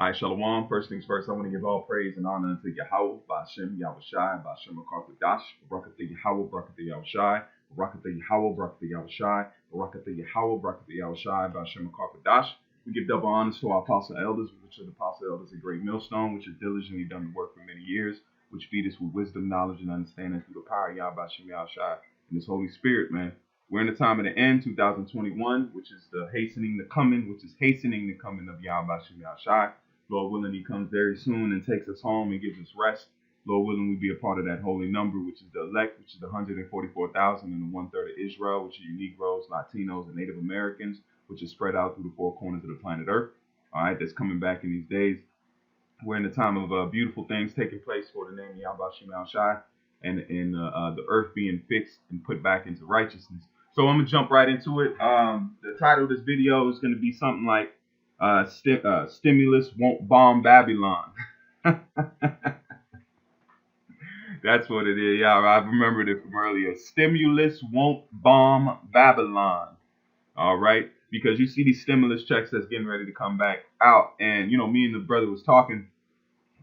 All right, Shalom. First things first, I want to give all praise and honor unto Yahweh, Bashem, Yahushai, Bashem, Akarthadash, Barakatha Yahweh, Barakatha Yahushai, Barakatha Yahweh, Barakatha Yahushai, Barakatha Yahweh, Barakatha Yahushai, Bashem, Akarthadash. We give double honors to our apostle elders, which are the apostle elders a great millstone, which have diligently done the work for many years, which feed us with wisdom, knowledge, and understanding through the power of Yahweh, Bashem, Yahushai, and His Holy Spirit, man. We're in the time of the end, 2021, which is the hastening the coming, of Yahweh, Bashem, Yahushai. Lord willing, He comes very soon and takes us home and gives us rest. Lord willing, we be a part of that holy number, which is the elect, which is the 144,000 and the 1/3 of Israel, which are you Negroes, Latinos, and Native Americans, which is spread out through the four corners of the planet Earth. All right, that's coming back in these days. We're in the time of beautiful things taking place for the name of Yahweh Shem Shai, and the earth being fixed and put back into righteousness. So I'm going to jump right into it. The title of this video is going to be something like Stimulus Won't Bomb Babylon. That's what it is. Yeah, I remembered it from earlier. Stimulus won't bomb Babylon. All right. Because you see these stimulus checks that's getting ready to come back out. And, me and the brother was talking.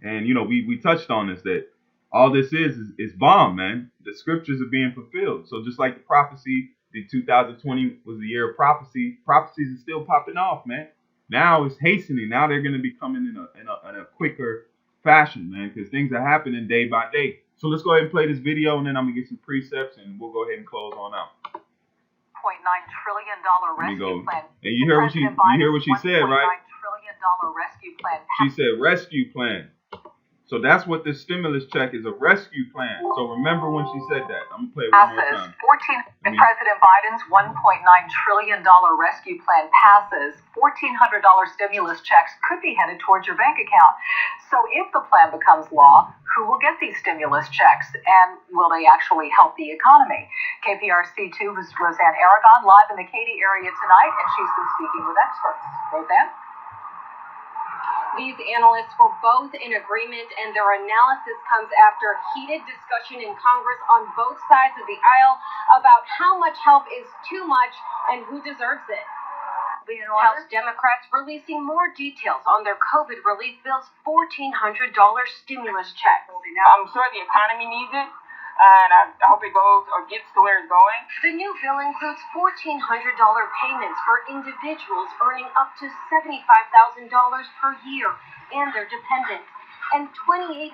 And, we touched on this, that all this is bomb, man. The scriptures are being fulfilled. So just like the prophecy, the 2020 was the year of prophecy. Prophecies are still popping off, man. Now it's hastening. Now they're going to be coming in a quicker fashion, man, because things are happening day by day. So let's go ahead and play this video, and then I'm going to get some precepts, and we'll go ahead and close on out. $0.9 trillion rescue plan. And you hear what she said, right? $1.9 trillion rescue plan. She said rescue plan. So that's what this stimulus check is, a rescue plan. So remember when she said that. I'm going to play it one more time. President Biden's $1.9 trillion rescue plan passes, $1,400 stimulus checks could be headed towards your bank account. So if the plan becomes law, who will get these stimulus checks, and will they actually help the economy? KPRC2's Roseanne Aragon live in the Katy area tonight, and she's been speaking with experts. Roseanne? These analysts were both in agreement, and their analysis comes after heated discussion in Congress on both sides of the aisle about how much help is too much and who deserves it. House Democrats releasing more details on their COVID relief bill's $1,400 stimulus check. I'm sure the economy needs it, and I hope it goes or gets to where it's going. The new bill includes $1,400 payments for individuals earning up to $75,000 per year and their dependents, and $2,800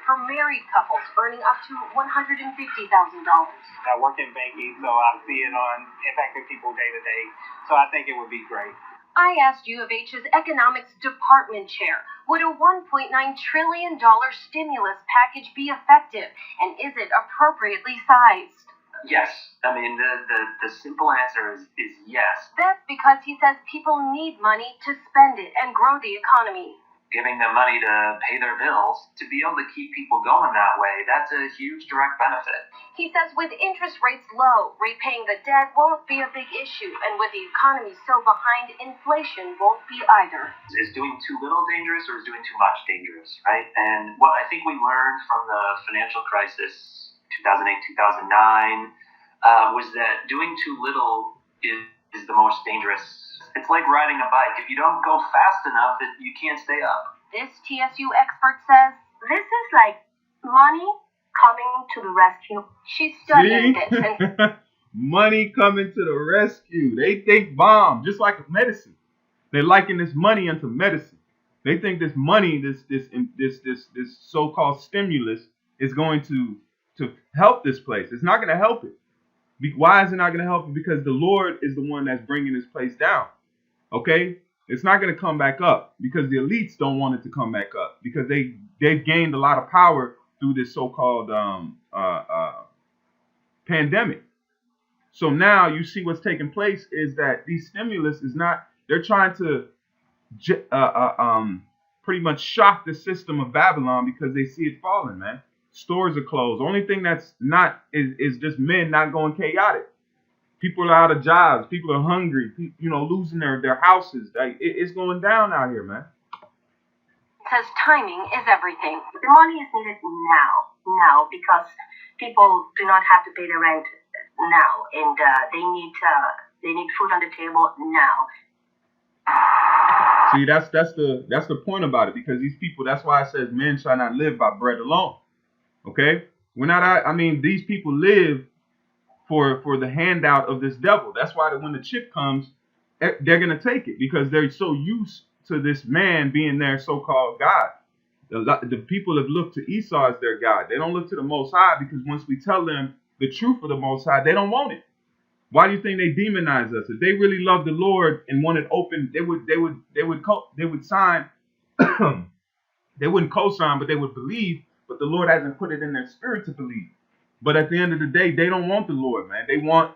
for married couples earning up to $150,000. I work in banking, so I see it on impacting people day to day, so I think it would be great. I asked U of H's economics department chair, would a $1.9 trillion stimulus package be effective, and is it appropriately sized? Yes. I mean, the simple answer is yes. That's because he says people need money to spend it and grow the economy. Giving them money to pay their bills, to be able to keep people going that way, that's a huge direct benefit. He says with interest rates low, repaying the debt won't be a big issue, and with the economy so behind, inflation won't be either. Is doing too little dangerous, or is doing too much dangerous, right? And what I think we learned from the financial crisis, 2008, 2009, was that doing too little is the most dangerous. It's like riding a bike. If you don't go fast enough, you can't stay up. This TSU expert says, this is like money coming to the rescue. She's studying this. And money coming to the rescue. They think bomb, just like medicine. They're liking this money unto medicine. They think this money, this so-called stimulus, is going to help this place. It's not going to help it. Why is it not going to help it? Because the Lord is the one that's bringing this place down. Okay? It's not going to come back up because the elites don't want it to come back up because they've gained a lot of power through this so-called pandemic. So now you see what's taking place is that these stimulus is not, they're trying to pretty much shock the system of Babylon because they see it falling, man. Stores are closed. Only thing that's not is just men not going chaotic. People are out of jobs. People are hungry. Losing their houses. It's going down out here, man. Says timing is everything. The money is needed now, because people do not have to pay their rent now, and they need food on the table now. See, that's the point about it, because these people, that's why it says men shall not live by bread alone. Okay? We're not, I mean, these people live for the handout of this devil. That's why when the chip comes, they're gonna take it, because they're so used to this man being their so-called God. The people have looked to Esau as their God. They don't look to the Most High, because once we tell them the truth of the Most High, they don't want it. Why do you think they demonize us? If they really loved the Lord and wanted open, they would sign. They wouldn't co-sign, but they would believe. But the Lord hasn't put it in their spirit to believe. But at the end of the day, they don't want the Lord, man. They want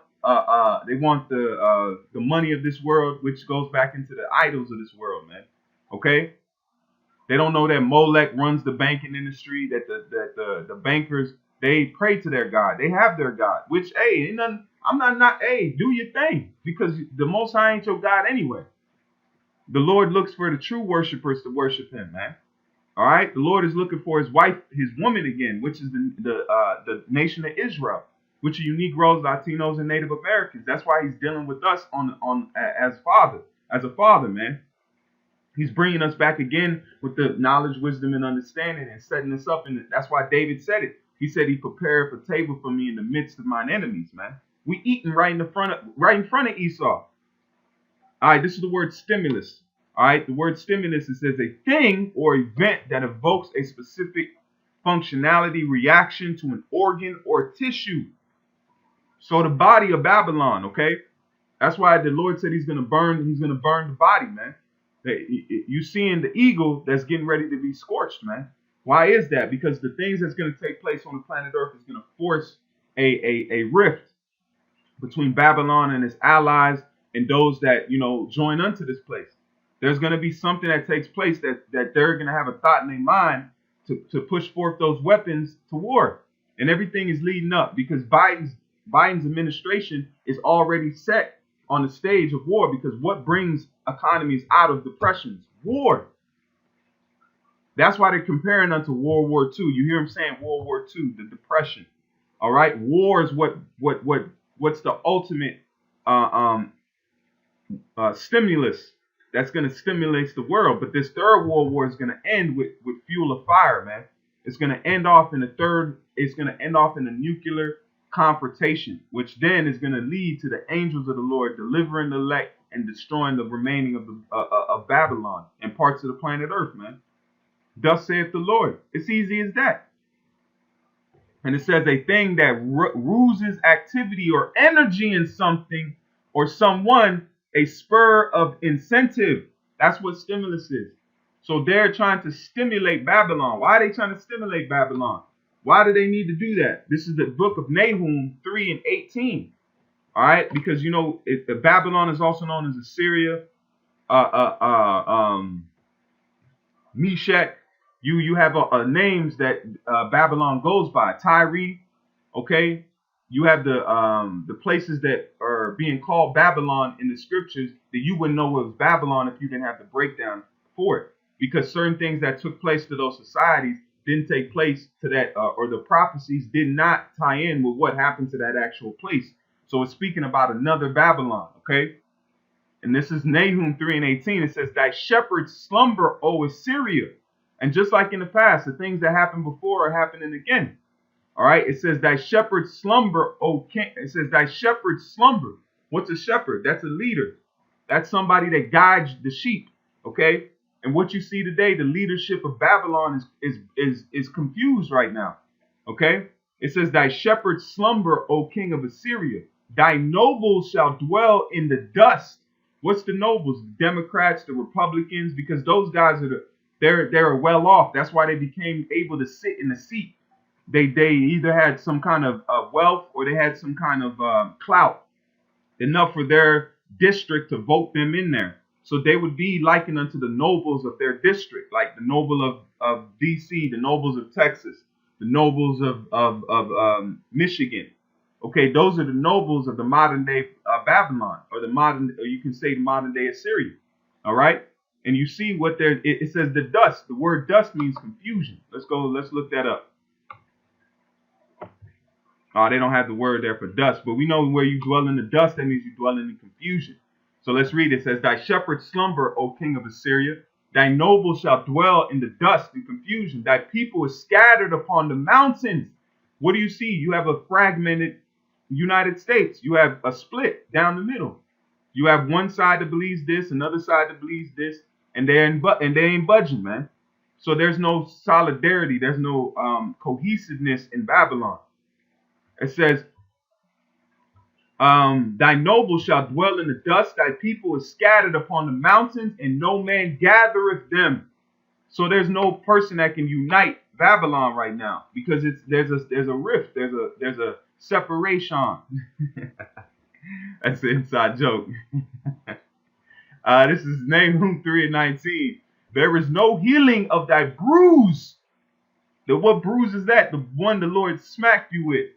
the money of this world, which goes back into the idols of this world, man. Okay. They don't know that Molech runs the banking industry, that the bankers, they pray to their God. They have their God, which, hey, ain't nothing, I'm not, hey, do your thing, because the Most High ain't your God anyway. The Lord looks for the true worshipers to worship him, man. All right. The Lord is looking for his wife, his woman again, which is the nation of Israel, which are you Negroes, Latinos, and Native Americans. That's why he's dealing with us as a father, man. He's bringing us back again with the knowledge, wisdom, and understanding, and setting us up. And that's why David said it. He said he prepared a table for me in the midst of mine enemies, man. We eating right in front of Esau. All right, this is the word stimulus. All right, the word stimulus, it says a thing or event that evokes a specific functionality, reaction to an organ or tissue. So the body of Babylon, okay? That's why the Lord said he's gonna burn the body, man. You seeing the eagle that's getting ready to be scorched, man. Why is that? Because the things that's going to take place on the planet Earth is going to force a rift between Babylon and its allies and those that, join unto this place. There's going to be something that takes place that they're going to have a thought in their mind to push forth those weapons to war. And everything is leading up, because Biden's administration is already set on the stage of war, because what brings economies out of depressions? War. That's why they're comparing unto World War II. You hear them saying World War II, the depression. All right, war is what's the ultimate stimulus that's going to stimulate the world. But this third World War is going to end with fuel of fire, man. It's going to end off in a nuclear confrontation, which then is going to lead to the angels of the Lord delivering the elect and destroying the remaining of Babylon and parts of the planet Earth, man. Thus saith the Lord. It's easy as that. And it says a thing that ruses activity or energy in something or someone, a spur of incentive. That's what stimulus is. So they're trying to stimulate Babylon. Why are they trying to stimulate Babylon? Why do they need to do that? This is the book of Nahum 3:18. All right, because Babylon is also known as Assyria, Meshach. You have names that Babylon goes by. Tyre. Okay, you have the places that are being called Babylon in the scriptures that you wouldn't know it was Babylon if you didn't have the breakdown for it, because certain things that took place to those societies didn't take place to that, or the prophecies did not tie in with what happened to that actual place. So it's speaking about another Babylon, okay? And this is Nahum 3:18. It says, thy shepherds slumber, O Assyria. And just like in the past, the things that happened before are happening again. All right, it says, thy shepherds slumber, O king. It says, thy shepherds slumber. What's a shepherd? That's a leader. That's somebody that guides the sheep, okay? And what you see today, the leadership of Babylon is confused right now. Okay? It says, thy shepherds slumber, O king of Assyria. Thy nobles shall dwell in the dust. What's the nobles? The Democrats, the Republicans, because those guys they're well off. That's why they became able to sit in the seat. They either had some kind of wealth, or they had some kind of clout enough for their district to vote them in there. So they would be likened unto the nobles of their district, like the noble of DC, the nobles of Texas, the nobles of Michigan. Okay, those are the nobles of the modern day Babylon, or you can say the modern day Assyria. All right, and you see what there. It says the dust. The word dust means confusion. Let's look that up. Oh, they don't have the word there for dust, but we know where you dwell in the dust, that means you dwell in the confusion. So let's read. It says, thy shepherds slumber, O king of Assyria. Thy nobles shall dwell in the dust and confusion. Thy people is scattered upon the mountains. What do you see? You have a fragmented United States. You have a split down the middle. You have one side that believes this, another side that believes this, and they ain't budging, man. So there's no solidarity. There's no cohesiveness in Babylon. It says, thy nobles shall dwell in the dust. Thy people is scattered upon the mountains, and no man gathereth them. So there's no person that can unite Babylon right now because there's a rift. There's a separation. That's an inside joke. This is Nahum 3:19. There is no healing of thy bruise. What bruise is that? The one the Lord smacked you with.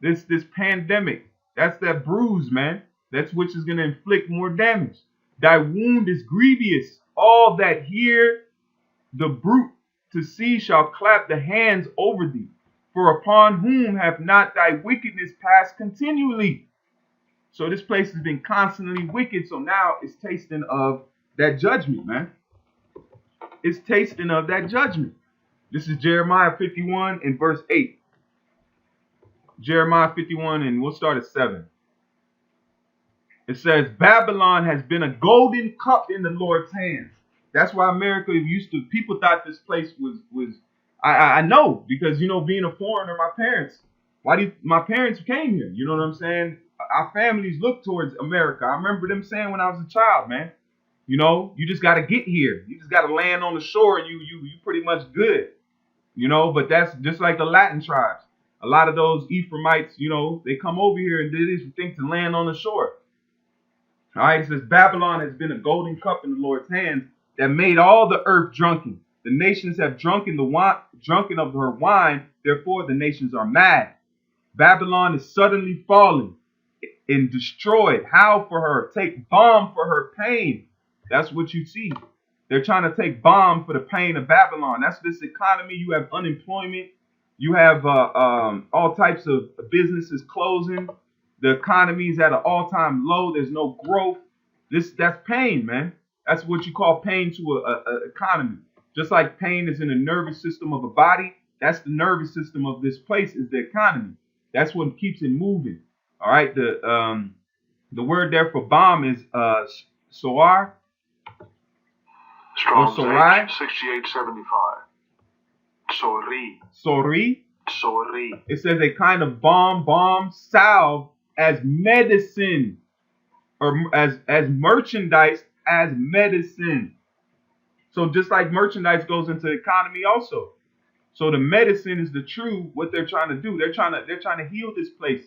This pandemic. That's that bruise, man. That's which is going to inflict more damage. Thy wound is grievous. All that hear the brute to see shall clap the hands over thee. For upon whom have not thy wickedness passed continually? So this place has been constantly wicked. So now it's tasting of that judgment, man. It's tasting of that judgment. This is Jeremiah 51 and verse 8. Jeremiah 51, and we'll start at 7. It says, Babylon has been a golden cup in the Lord's hands. That's why America used to, people thought this place was I know, because, you know, being a foreigner, my parents came here. You know what I'm saying? Our families look towards America. I remember them saying when I was a child, man, you know, you just got to get here. You just got to land on the shore and you pretty much good, you know, but that's just like the Latin tribes. A lot of those Ephraimites, you know, they come over here and they just think to land on the shore. All right, it says, Babylon has been a golden cup in the Lord's hands that made all the earth drunken. The nations have drunken of her wine, therefore the nations are mad. Babylon is suddenly fallen and destroyed. Howl for her, take balm for her pain. That's what you see. They're trying to take balm for the pain of Babylon. That's this economy. You have unemployment. You have all types of businesses closing. The economy is at an all-time low. There's no growth. That's pain, man. That's what you call pain to a economy. Just like pain is in the nervous system of a body, that's the nervous system of this place is the economy. That's what keeps it moving. All right. The word there for bomb is soar. Strong's or sorai. 6875. Sori. Sori. It says a kind of balm, salve as medicine, or as merchandise as medicine. So just like merchandise goes into the economy also. So the medicine is what they're trying to do. They're trying to heal this place.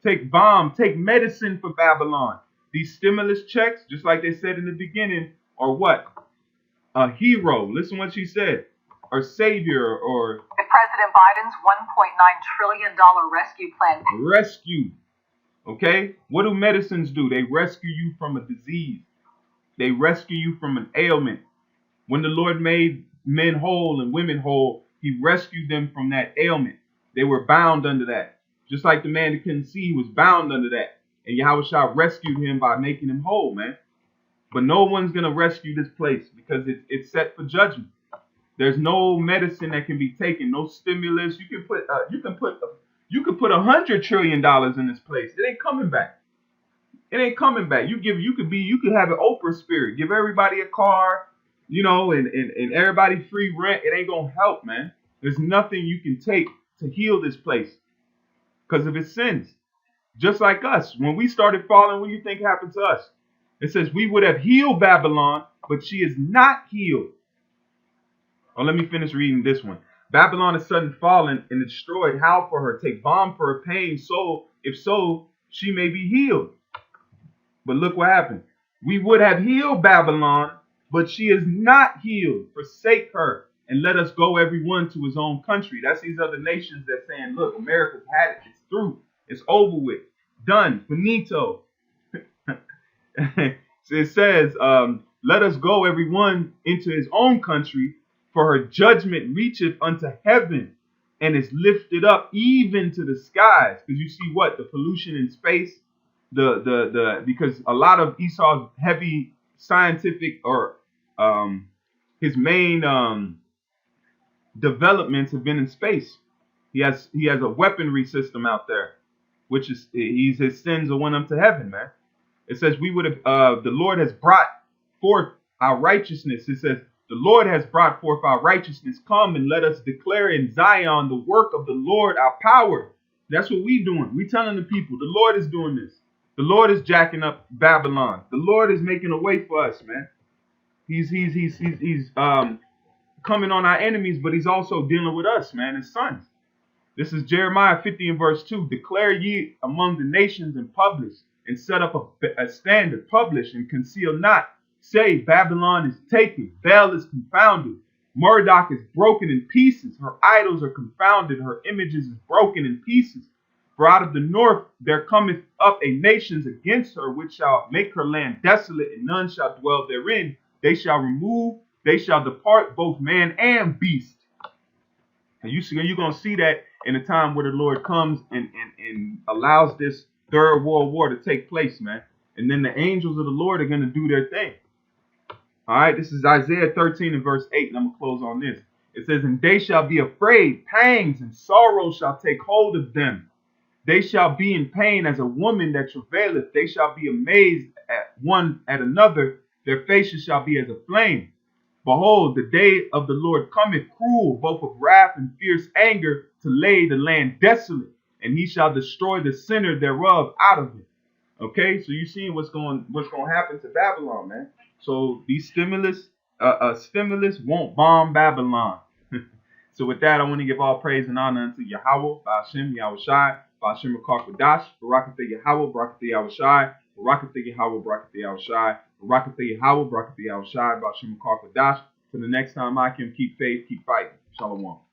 Take balm, take medicine for Babylon. These stimulus checks, just like they said in the beginning, are what? A hero. Listen what she said. Or savior, or President Biden's $1.9 trillion rescue plan. Rescue. Okay? What do medicines do? They rescue you from a disease. They rescue you from an ailment. When the Lord made men whole and women whole, he rescued them from that ailment. They were bound under that. Just like the man that couldn't see, he was bound under that. And Yahushua rescued him by making him whole, man. But no one's going to rescue this place because it's set for judgment. There's no medicine that can be taken, no stimulus. You can put $100 trillion in this place. It ain't coming back. It ain't coming back. You could have an Oprah spirit. Give everybody a car, you know, and everybody free rent. It ain't gonna help, man. There's nothing you can take to heal this place because of its sins. Just like us, when we started falling, what do you think happened to us? It says we would have healed Babylon, but she is not healed. Oh, let me finish reading this one. Babylon is suddenly fallen and destroyed. Howl for her, take balm for her pain, so if so, she may be healed. But look what happened. We would have healed Babylon, but she is not healed. Forsake her and let us go everyone to his own country. That's these other nations that saying, look, America's had it. It's through. It's over with. Done. Finito. So it says, let us go everyone into his own country, for her judgment reacheth unto heaven and is lifted up even to the skies. Because you see what? The pollution in space, because a lot of Esau's heavy scientific or his main developments have been in space. He has a weaponry system out there, which is his sins are went up to heaven, man. It says we would have the Lord has brought forth our righteousness. It says the Lord has brought forth our righteousness. Come and let us declare in Zion the work of the Lord, our power. That's what we doing. We telling the people the Lord is doing this. The Lord is jacking up Babylon. The Lord is making a way for us, man. He's coming on our enemies, but he's also dealing with us, man, his sons. This is Jeremiah 50 and verse 2. Declare ye among the nations and publish, and set up a standard, publish and conceal not. Say, Babylon is taken, Bel is confounded, Marduk is broken in pieces, her idols are confounded, her images is broken in pieces. For out of the north there cometh up a nations against her, which shall make her land desolate, and none shall dwell therein. They shall remove, they shall depart, both man and beast. And you're going to see that in a time where the Lord comes and allows this third world war to take place, man. And then the angels of the Lord are going to do their thing. All right, this is Isaiah 13 and verse 8, and I'm going to close on this. It says, and they shall be afraid, pangs and sorrow shall take hold of them. They shall be in pain as a woman that travaileth. They shall be amazed at one at another. Their faces shall be as a flame. Behold, the day of the Lord cometh cruel, both of wrath and fierce anger, to lay the land desolate, and he shall destroy the sinner thereof out of it. Okay, so you're seeing what's going to happen to Babylon, man. So these stimulus won't bomb Babylon. So with that, I want to give all praise and honor unto Yahweh, Ba'ashem, Yahushai, Ba'ashem Rakakadash, Barakatha Yahweh, Barakatha Yahushai, Barakatha Yahweh, Barakatha Yahushai, Barakatha Yahweh, Barakatha Yahushai, Ba'ashem Rakakadash. Till the next time I can keep faith, keep fighting. Shalom.